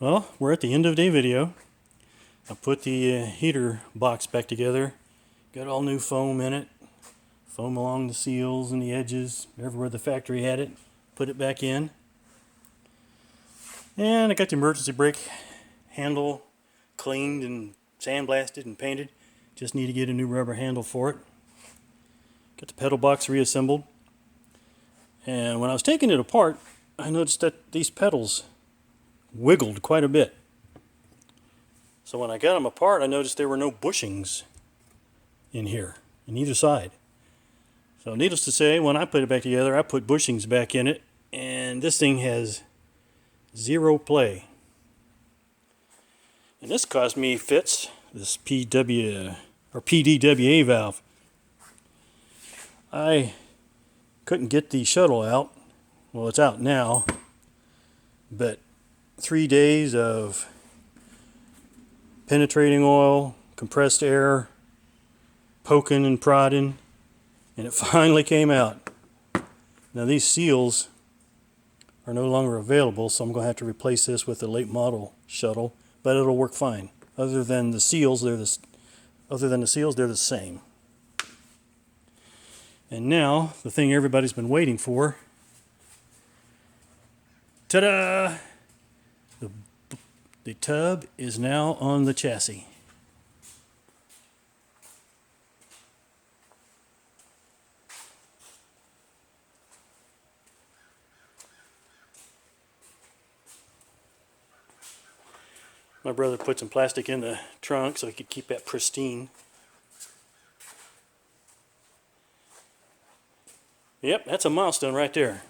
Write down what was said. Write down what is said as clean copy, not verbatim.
Well, we're at the end of the video. I put the heater box back together. Got all new foam in it. Foam along the seals and the edges, everywhere the factory had it. Put it back in. And I got the emergency brake handle cleaned and sandblasted and painted. Just need to get a new rubber handle for it. Got the pedal box reassembled. And when I was taking it apart, I noticed that these pedals wiggled quite a bit. So when I got them apart, I noticed there were no bushings in here, on either side. So needless to say, when I put it back together, I put bushings back in it, and this thing has zero play. And this caused me fits, this PDWA valve. I couldn't get the shuttle out. Well, it's out now, but 3 days of penetrating oil, compressed air, poking and prodding, and it finally came out. Now these seals are no longer available, so I'm going to have to replace this with a late model shuttle, but it'll work fine. Other than the seals, they're the same. And now the thing everybody's been waiting for. Ta-da! The tub is now on the chassis. My brother put some plastic in the trunk so he could keep that pristine. Yep, that's a milestone right there.